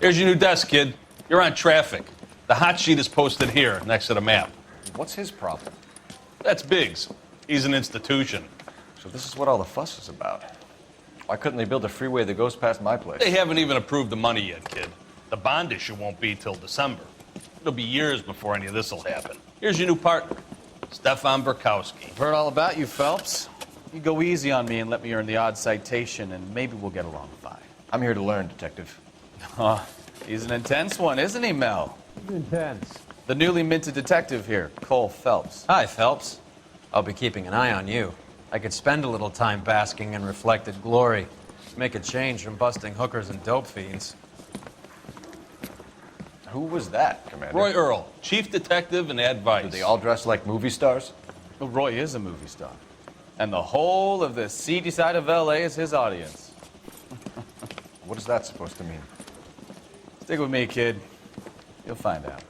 Here's your new desk, kid. You're on traffic. The hot sheet is posted here, next to the map. What's his problem? That's Biggs. He's an institution. So this is what all the fuss is about. Why couldn't they build a freeway that goes past my place? They haven't even approved the money yet, kid. The bond issue won't be till December. It'll be years before any of this will happen. Here's your new partner, Stefan Burkowski. I've heard all about you, Phelps. You go easy on me and let me earn the odd citation, and maybe we'll get along fine. I'm here to learn, Detective. Oh, he's an intense one, isn't he, Mel? Intense. The newly minted detective here, Cole Phelps. Hi, Phelps. I'll be keeping an eye on you. I could spend a little time basking in reflected glory. Make a change from busting hookers and dope fiends. Who was that, Commander? Roy Earl, chief detective and advice. Do they all dress like movie stars? Well, Roy is a movie star. And the whole of the seedy side of L.A. is his audience. What is that supposed to mean? Stick with me, kid. You'll find out.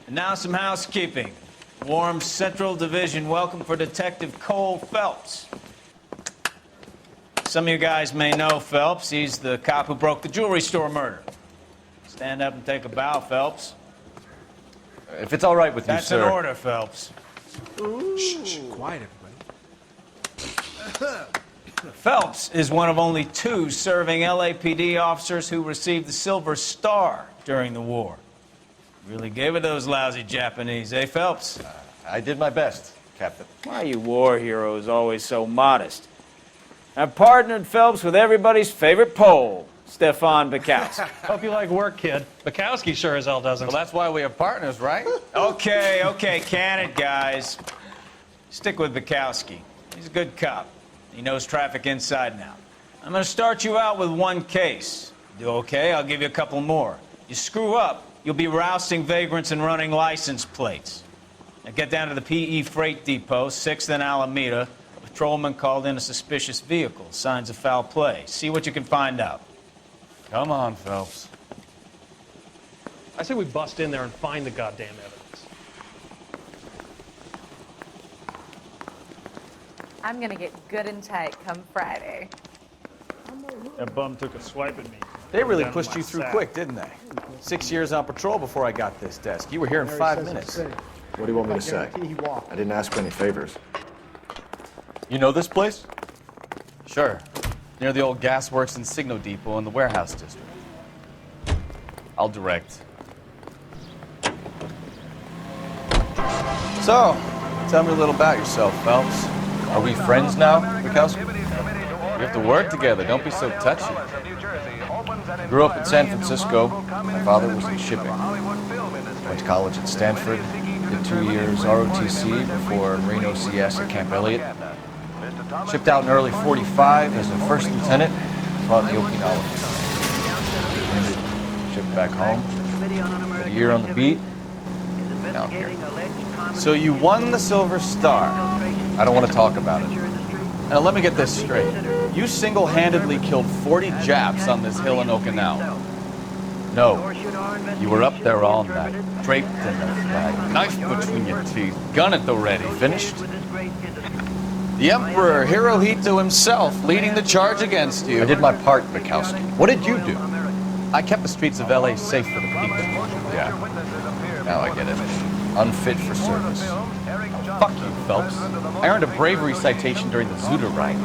And now some housekeeping. Warm Central Division welcome for Detective Cole Phelps. Some of you guys may know Phelps. He's the cop who broke the jewelry store murder. Stand up and take a bow, Phelps. If it's all right with you, sir. That's an order, Phelps. Shh, quiet, everybody. Phelps is one of only 2 serving LAPD officers who received the Silver Star during the war. Really gave it those lousy Japanese, eh, Phelps? I did my best, Captain. Why are you war heroes always so modest? I've partnered Phelps with everybody's favorite Pole, Stefan Burkowski. Hope you like work, kid. Bukowski sure as hell doesn't. Well, that's why we have partners, right? Okay, can it, guys. Stick with Bukowski. He's a good cop. He knows traffic inside and out. I'm going to start you out with 1 case. Do okay? I'll give you a couple more. You screw up, you'll be rousting vagrants and running license plates. Now get down to the PE Freight Depot, 6th and Alameda. A patrolman called in a suspicious vehicle. Signs of foul play. See what you can find out. Come on, Phelps. I say we bust in there and find the goddamn evidence. I'm gonna get good and tight come Friday. That bum took a swipe at me. They really Down pushed my you through sack. quick, didn't they? 6 years on patrol before I got this desk. You were here in 5 minutes. What do you want me to say? He walked. I didn't ask for any favors. You know this place? Sure. Near the old gasworks and Signo Depot in the warehouse district. I'll direct. So, tell me a little about yourself, Phelps. Are we friends now, Bukowski? We have to work together. Don't be so touchy. Grew up in San Francisco. My father was in shipping. Went to college at Stanford. Did 2 years ROTC before Reno CS at Camp Elliott. Shipped out in early 45 as a first lieutenant. Fought in the Okinawa. Shipped back home. Did a year on the beat. Now I'm here. So you won the Silver Star. I don't want to talk about it. Now let me get this straight. You single-handedly killed 40 Japs on this hill in Okinawa. No. You were up there all night, draped in the flag, knife between your teeth, gun at the ready. Finished? The Emperor Hirohito himself leading the charge against you. I did my part, Bukowski. What did you do? I kept the streets of LA safe for the people. Yeah. Now I get it. Unfit for service. Fuck you, Phelps. I earned a bravery citation during the Zuda riots.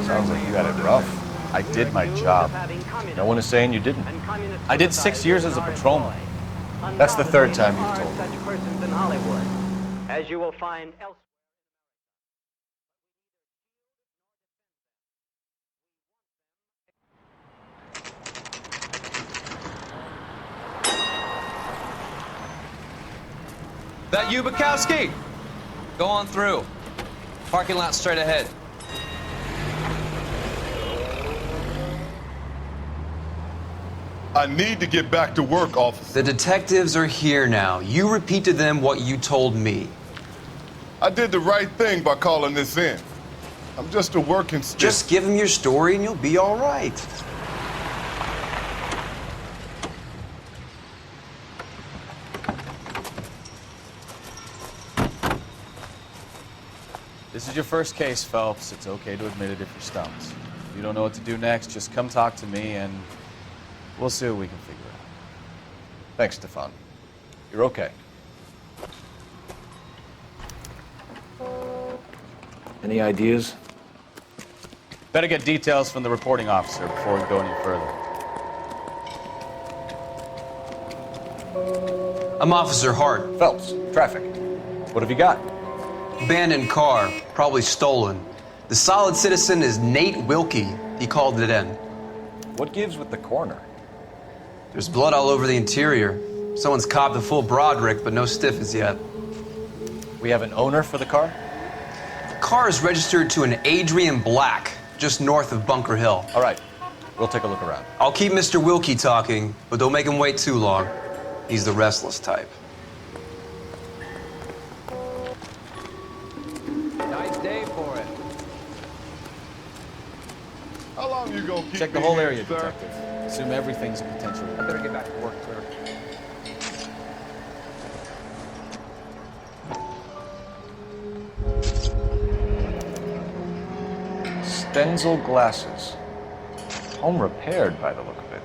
Sounds like you had it rough. I did my job. No one is saying you didn't. I did 6 years as a patrolman. That's the 3rd time you've told me. As you will find elsewhere. That you, Bukowski? Go on through. Parking lot straight ahead. I need to get back to work, officer. The detectives are here now. You repeat to them what you told me. I did the right thing by calling this in. I'm just a working stiff. Just give them your story and you'll be all right. This is your first case, Phelps. It's okay to admit it if you're stumped. If you don't know what to do next, just come talk to me and we'll see what we can figure out. Thanks, Stefan. You're okay. Any ideas? Better get details from the reporting officer before we go any further. I'm Officer Hart. Phelps, traffic. What have you got? Abandoned car, probably stolen. The solid citizen is Nate Wilkie. He called it in. What gives with the coroner? There's blood all over the interior. Someone's copped a full Broderick, but no stiff as yet. We have an owner for the car? The car is registered to an Adrian Black, just north of Bunker Hill. All right, we'll take a look around. I'll keep Mr. Wilkie talking, but don't make him wait too long. He's the restless type. Nice day for it. How long you gonna keep Check the me whole here, area, sir? Detective. Assume everything's a potential. I better get back to work, sir. Stenzel glasses. Home repaired by the look of it.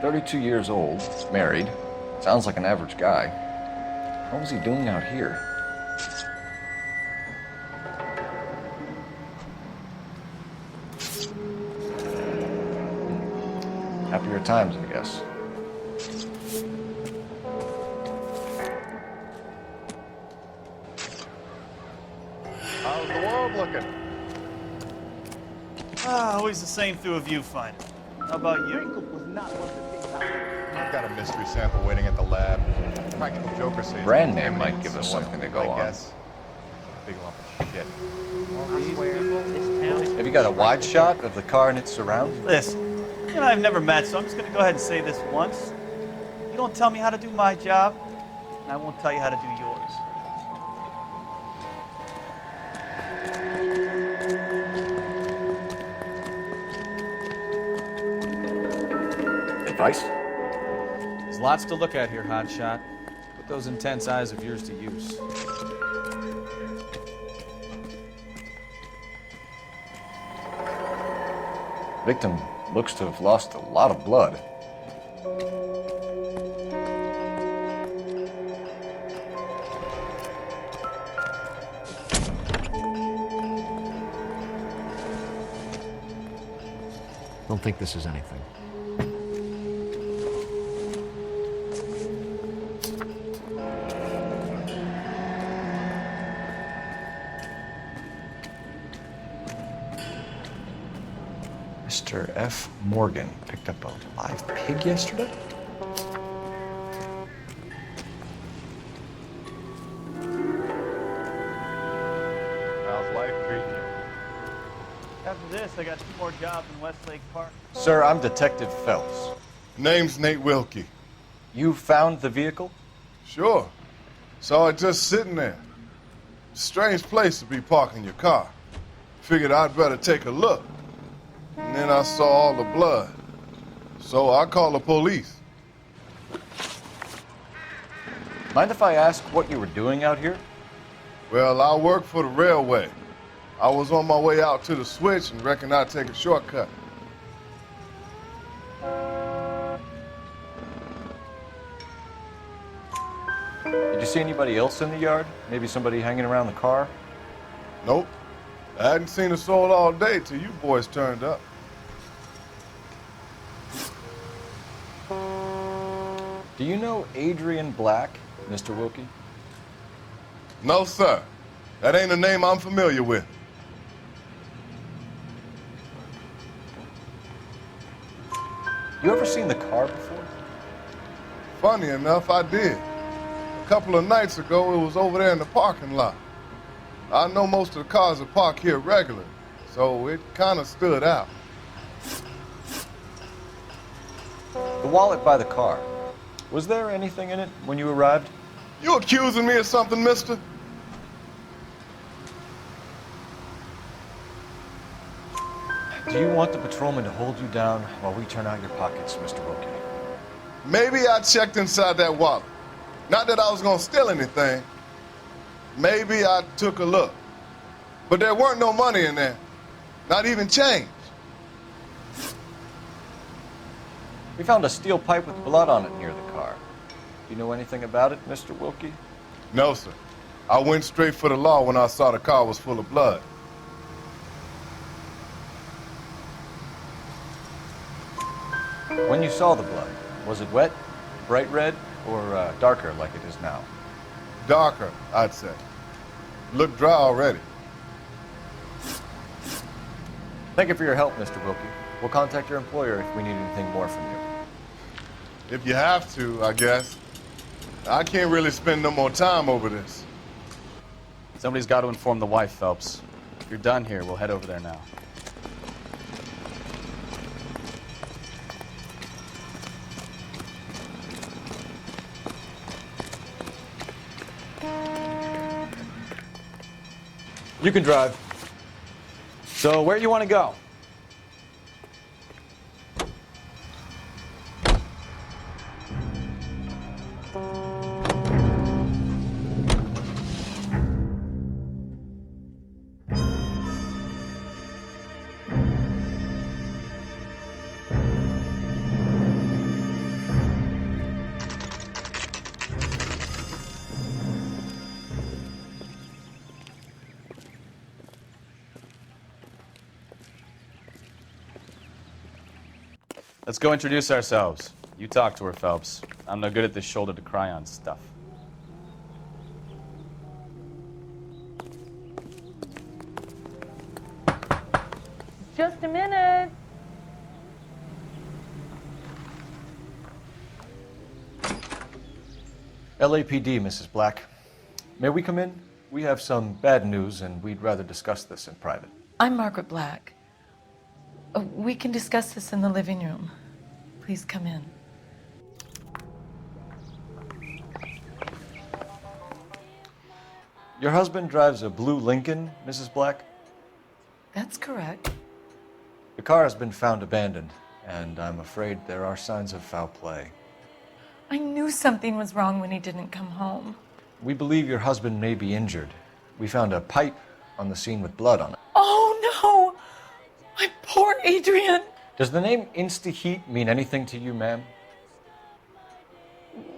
"32 years old, married. Sounds like an average guy. What was he doing out here?" Happier times, I guess. How's the world looking? Always the same through a viewfinder. How about you? I've got a mystery sample waiting at the lab. Practical Joker says Brand name might give us something to go on. Guess. Big lump of shit. Have you got a wide shot of the car and its surrounds? Listen, you and I have never met, so I'm just going to go ahead and say this once. You don't tell me how to do my job, and I won't tell you how to do yours. Advice? There's lots to look at here, hotshot. Put those intense eyes of yours to use. Victim looks to have lost a lot of blood. Don't think this is anything. Mr. F. Morgan picked up a live pig yesterday? How's life treating you? After this, I got 2 more jobs in Westlake Park. Sir, I'm Detective Phelps. Name's Nate Wilkie. You found the vehicle? Sure. Saw it just sitting there. Strange place to be parking your car. Figured I'd better take a look. And then I saw all the blood. So I called the police. Mind if I ask what you were doing out here? Well, I work for the railway. I was on my way out to the switch and reckoned I'd take a shortcut. Did you see anybody else in the yard? Maybe somebody hanging around the car? Nope. I hadn't seen a soul all day till you boys turned up. Do you know Adrian Black, Mr. Wilkie? No, sir. That ain't a name I'm familiar with. You ever seen the car before? Funny enough, I did. A couple of nights ago, it was over there in the parking lot. I know most of the cars are parked here regularly, so it kind of stood out. The wallet by the car. Was there anything in it when you arrived? You accusing me of something, mister? Do you want the patrolman to hold you down while we turn out your pockets, Mr. Wilkie? Maybe I checked inside that wallet. Not that I was gonna steal anything. Maybe I took a look. But there weren't no money in there. Not even change. We found a steel pipe with blood on it near the car. Do you know anything about it, Mr. Wilkie? No, sir. I went straight for the law when I saw the car was full of blood. When you saw the blood, was it wet, bright red, or darker like it is now? Darker, I'd say. Looked dry already. Thank you for your help, Mr. Wilkie. We'll contact your employer if we need anything more from you. If you have to, I guess. I can't really spend no more time over this. Somebody's got to inform the wife, Phelps. If you're done here, we'll head over there now. You can drive. So, where do you want to go? Let's go introduce ourselves. You talk to her, Phelps. I'm no good at this shoulder to cry on stuff. Just a minute. LAPD, Mrs. Black. May we come in? We have some bad news, and we'd rather discuss this in private. I'm Margaret Black. We can discuss this in the living room. Please come in. Your husband drives a blue Lincoln, Mrs. Black? That's correct. The car has been found abandoned, and I'm afraid there are signs of foul play. I knew something was wrong when he didn't come home. We believe your husband may be injured. We found a pipe on the scene with blood on it. Oh, no! My poor Adrian! Does the name Insta-Heat mean anything to you, ma'am?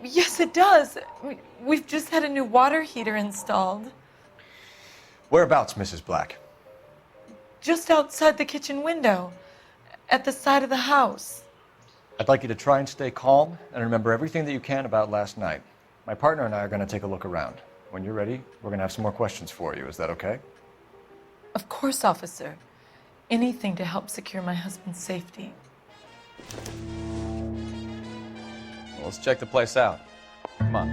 Yes, it does. We've just had a new water heater installed. Whereabouts, Mrs. Black? Just outside the kitchen window, at the side of the house. I'd like you to try and stay calm and remember everything that you can about last night. My partner and I are going to take a look around. When you're ready, we're going to have some more questions for you. Is that okay? Of course, officer. Anything to help secure my husband's safety. Well, let's check the place out. Come on.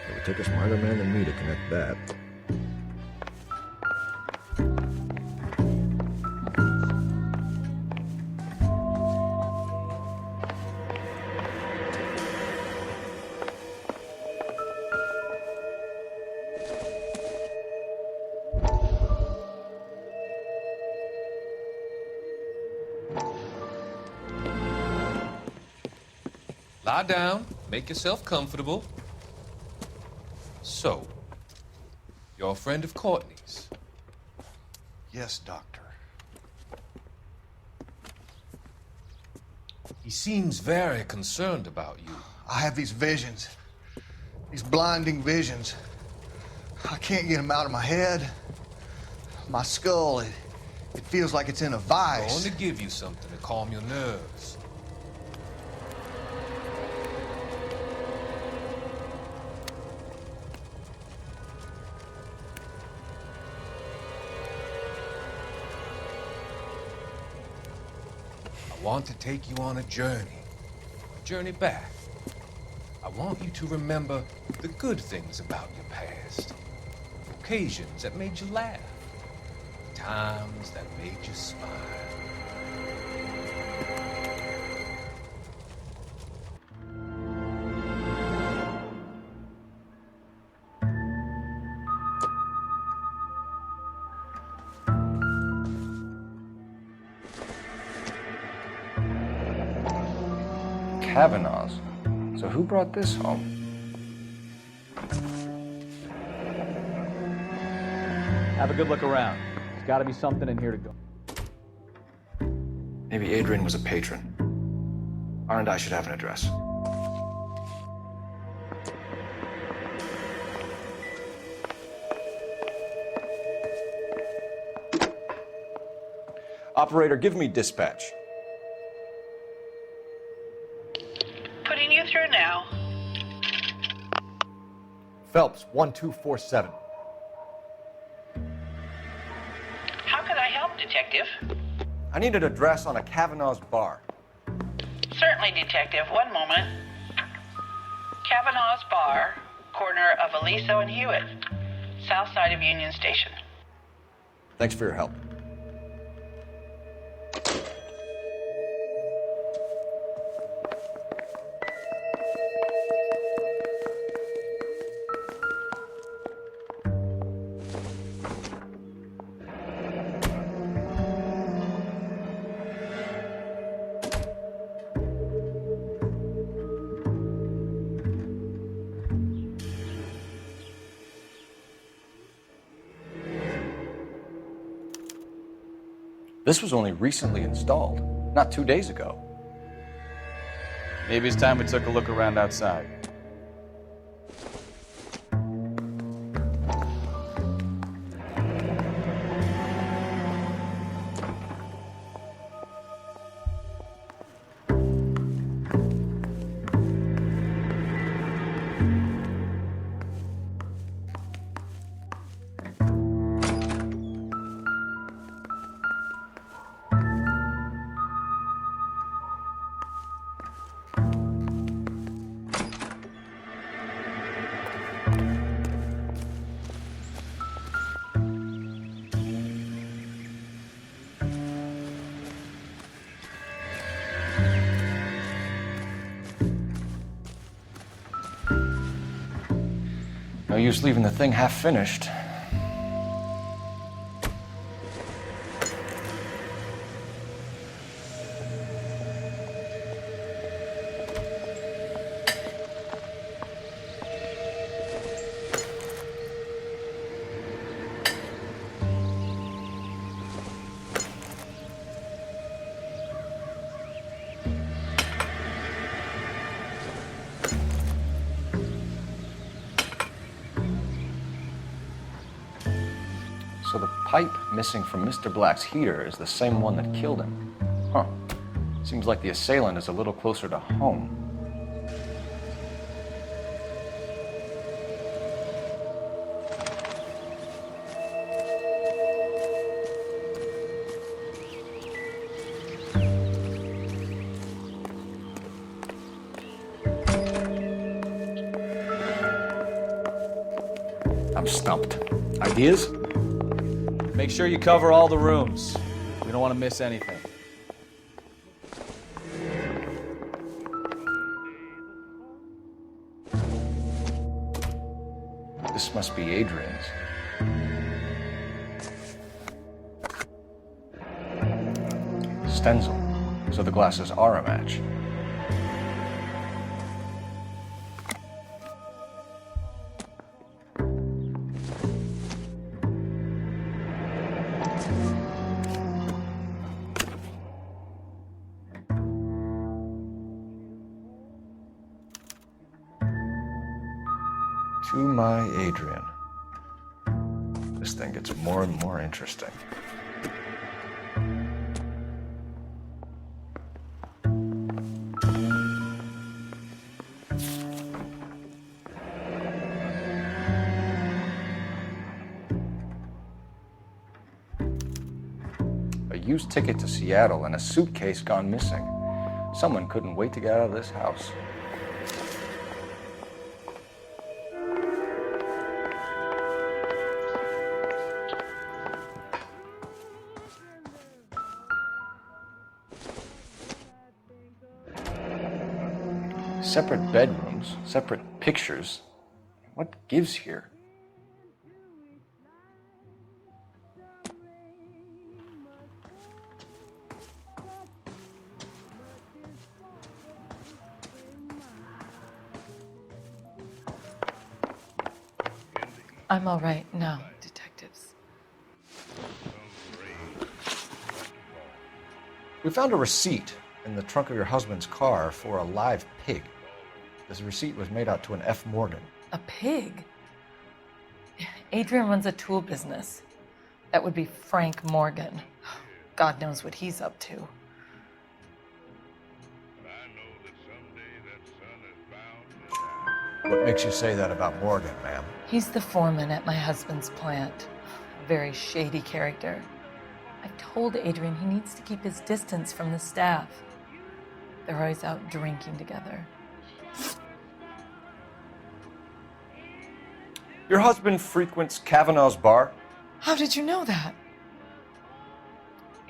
It would take a smarter man than me to connect that. Lie down, make yourself comfortable. So, you're a friend of Courtney's? Yes, Doctor. He seems very concerned about you. I have these visions, these blinding visions. I can't get them out of my head. My skull, it feels like it's in a I'm vice. going to give you something to calm your nerves. I want to take you on a journey journey back, I want you to remember the good things about your past. Occasions that made you laugh. Times that made you smile. Kavanaugh's. So who brought this home? Have a good look around. There's got to be something in here to go. Maybe Adrian was a patron. R&I should have an address. Operator, give me dispatch. Putting you through now. Phelps, 1247. How can I help, Detective? I need an address on a Kavanaugh's bar. Certainly, Detective. One moment. Kavanaugh's Bar, corner of Aliso and Hewitt, south side of Union Station. Thanks for your help. This was only recently installed, not 2 days ago. Maybe it's time we took a look around outside. No use leaving the thing half finished. So the pipe missing from Mr. Black's heater is the same one that killed him. Huh. Seems like the assailant is a little closer to home. I'm stumped. Ideas? Make sure you cover all the rooms. We don't want to miss anything. This must be Adrian's. Stenzel. So the glasses are a match. To my Adrian. This thing gets more and more interesting. A used ticket to Seattle and a suitcase gone missing. Someone couldn't wait to get out of this house. Separate bedrooms, separate pictures. What gives here? I'm all right now, detectives. We found a receipt in the trunk of your husband's car for a live pig. This receipt was made out to an F. Morgan. A pig? Adrian runs a tool business. That would be Frank Morgan. God knows what he's up to. What makes you say that about Morgan, ma'am? He's the foreman at my husband's plant. A very shady character. I've told Adrian he needs to keep his distance from the staff. They're always out drinking together. Your husband frequents Kavanaugh's bar? How did you know that?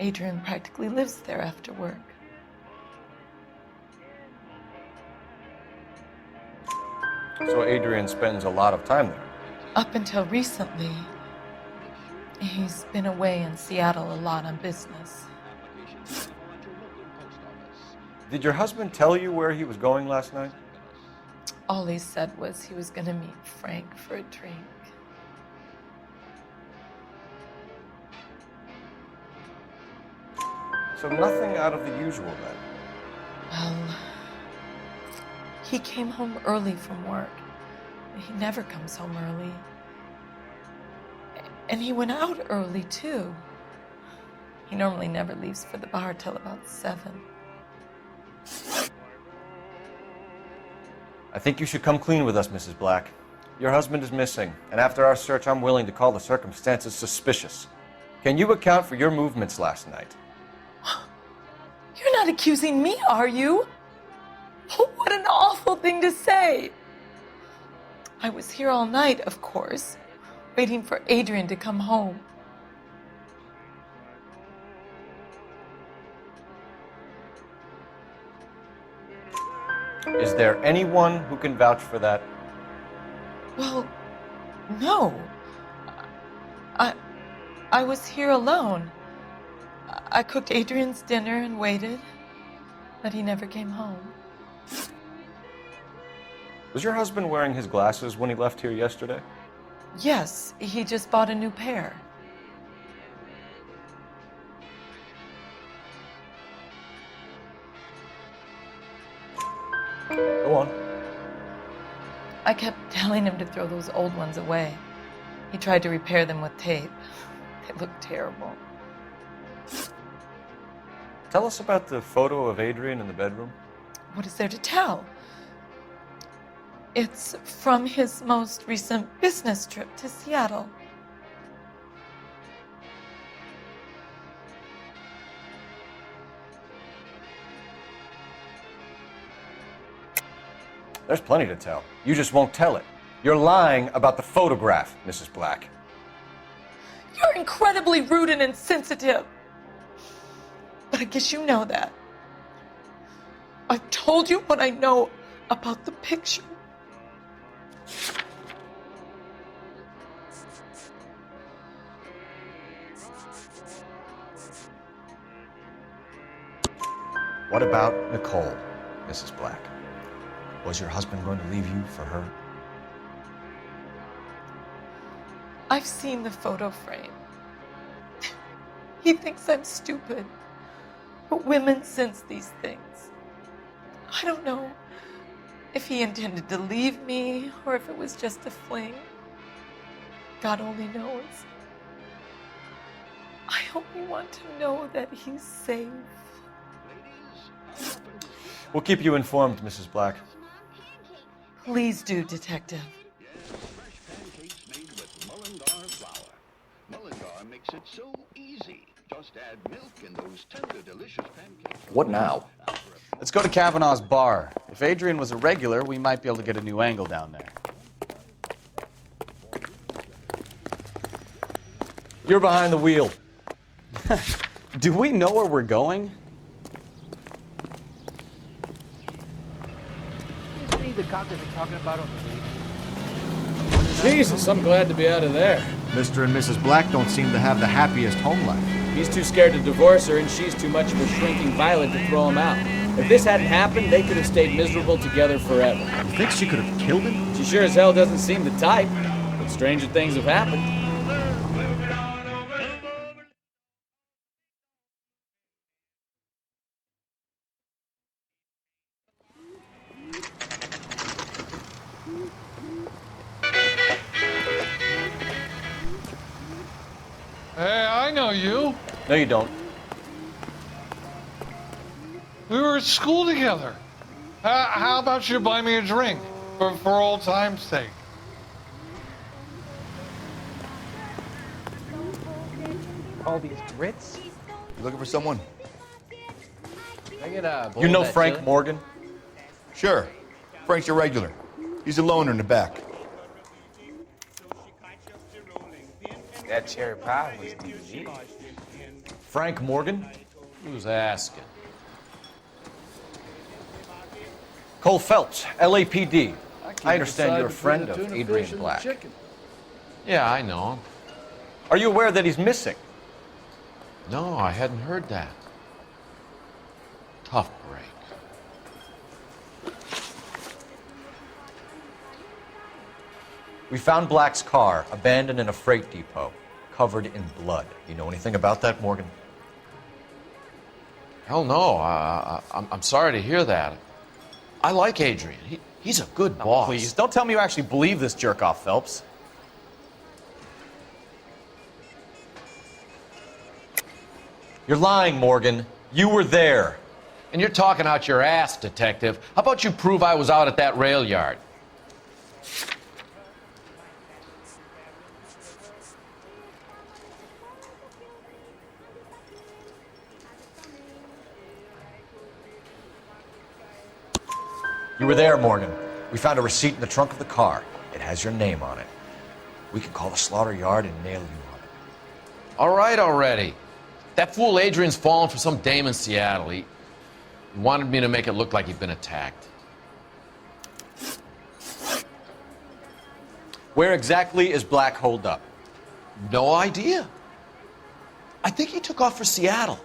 Adrian practically lives there after work. So Adrian spends a lot of time there. Up until recently, he's been away in Seattle a lot on business. Did your husband tell you where he was going last night? All he said was he was going to meet Frank for a drink. So nothing out of the usual then? Well, he came home early from work. He never comes home early. And he went out early, too. He normally never leaves for the bar till about 7. I think you should come clean with us, Mrs. Black. Your husband is missing, and after our search, I'm willing to call the circumstances suspicious. Can you account for your movements last night? You're not accusing me, are you? What an awful thing to say. I was here all night, of course, waiting for Adrian to come home. Is there anyone who can vouch for that? Well, no. I was here alone. I cooked Adrian's dinner and waited, but he never came home. Was your husband wearing his glasses when he left here yesterday? Yes, he just bought a new pair. Go on. I kept telling him to throw those old ones away. He tried to repair them with tape. They looked terrible. Tell us about the photo of Adrian in the bedroom. What is there to tell? It's from his most recent business trip to Seattle. There's plenty to tell. You just won't tell it. You're lying about the photograph, Mrs. Black. You're incredibly rude and insensitive. But I guess you know that. I've told you what I know about the picture. What about Nicole, Mrs. Black? Was your husband going to leave you for her? I've seen the photo frame. He thinks I'm stupid. But women sense these things. I don't know if he intended to leave me or if it was just a fling. God only knows. I only want to know that he's safe. We'll keep you informed, Mrs. Black. Please do, Detective. Fresh pancakes made with Mullingar flour. Mullingar makes it so easy. Just add milk and those tender, delicious pancakes. What now? Let's go to Kavanaugh's bar. If Adrian was a regular, we might be able to get a new angle down there. You're behind the wheel. Do we know where we're going? The cop that they're talking about on the Jesus, I'm glad to be out of there. Mr. and Mrs. Black don't seem to have the happiest home life. He's too scared to divorce her, and she's too much of a shrinking violet to throw him out. If this hadn't happened, they could have stayed miserable together forever. You think she could have killed him? She sure as hell doesn't seem the type, but stranger things have happened. Hey, I know you. No, you don't. We were at school together. How about you buy me a drink for old time's sake? all these grits. You looking for someone? Can I get a bowl You know of that Frank chili? Morgan? Sure. Frank's a regular. He's a loner in the back. That cherry pie was delicious. Frank Morgan? Who's asking? Cole Phelps, LAPD. I understand you're a friend of Adrian Black. Yeah, I know him. Are you aware that he's missing? No, I hadn't heard that. Tough break. We found Black's car abandoned in a freight depot, covered in blood. You know anything about that, Morgan? Hell no. I'm sorry to hear that. I like Adrian. He's a good boss. Please, don't tell me you actually believe this jerk-off, Phelps. You're lying, Morgan. You were there. And you're talking out your ass, detective. How about you prove I was out at that rail yard? You were there, Morgan. We found a receipt in the trunk of the car. It has your name on it. We can call the slaughter yard and nail you on it. All right already. That fool Adrian's fallen for some dame in Seattle. He wanted me to make it look like he'd been attacked. Where exactly is Black holed up? No idea. I think he took off for Seattle.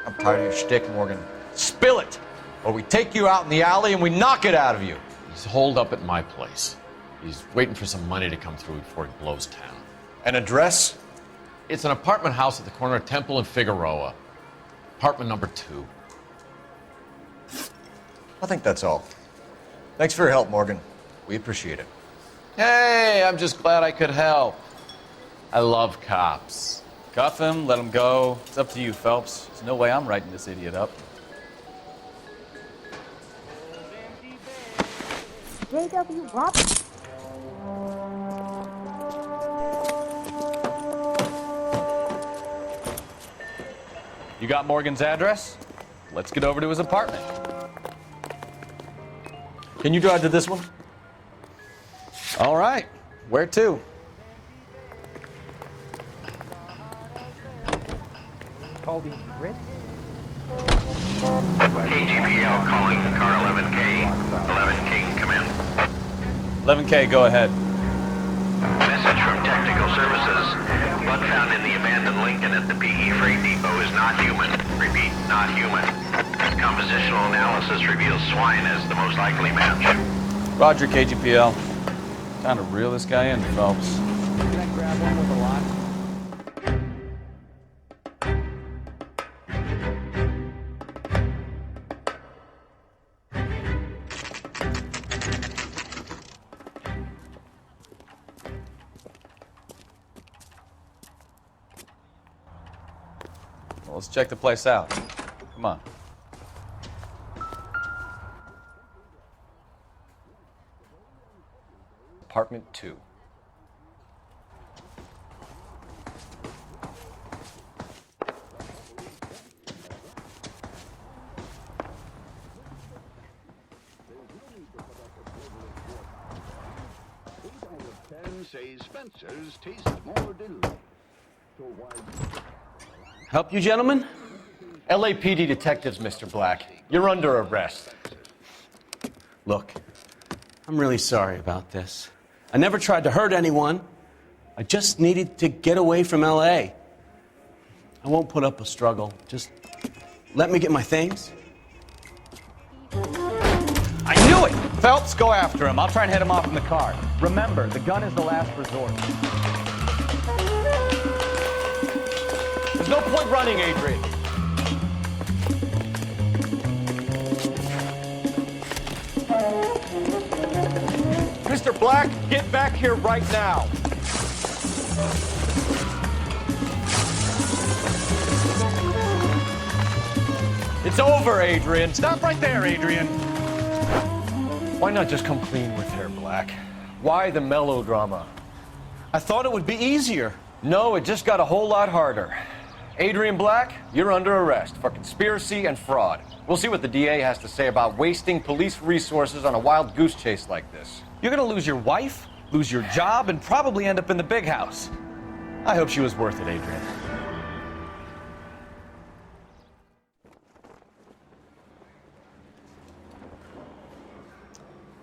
I'm tired of your shtick, Morgan. Spill it, or we take you out in the alley and we knock it out of you. He's holed up at my place. He's waiting for some money to come through before he blows town. An address? It's an apartment house at the corner of Temple and Figueroa. Apartment number 2. I think that's all. Thanks for your help, Morgan. We appreciate it. Hey, I'm just glad I could help. I love cops. Cuff him, let him go. It's up to you, Phelps. There's no way I'm writing this idiot up. J.W. Roberts. You got Morgan's address? Let's get over to his apartment. Can you drive to this one? All right. Where to? All these grits. KGPL calling car 11K. 11K, come in. 11K, go ahead. Message from Technical Services. Blood found in the abandoned Lincoln at the PE Freight Depot is not human. Repeat, not human. Compositional analysis reveals swine as the most likely match. Roger, KGPL. Time to reel this guy in, Phelps. Can I grab one with a lot? let's check the place out. Come on. Apartment 2. Say Spencer's tastes more delicious. Help you, gentlemen? LAPD detectives, Mr. Black. You're under arrest. Look, I'm really sorry about this. I never tried to hurt anyone. I just needed to get away from LA. I won't put up a struggle. Just let me get my things. I knew it! Phelps, go after him. I'll try and head him off in the car. Remember, the gun is the last resort. There's no point running, Adrian. Mr. Black, get back here right now. It's over, Adrian. Stop right there, Adrian. Why not just come clean with her, Black? Why the melodrama? I thought it would be easier. No, it just got a whole lot harder. Adrian Black, you're under arrest for conspiracy and fraud. We'll see what the DA has to say about wasting police resources on a wild goose chase like this. You're gonna lose your wife, lose your job, and probably end up in the big house. I hope she was worth it, Adrian.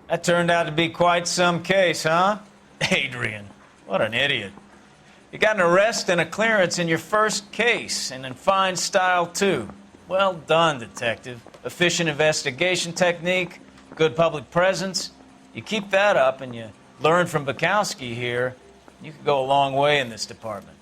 That turned out to be quite some case, huh? Adrian, what an idiot. You got an arrest and a clearance in your first case, and in fine style, too. Well done, detective. Efficient investigation technique, good public presence. You keep that up and you learn from Bukowski here, you could go a long way in this department.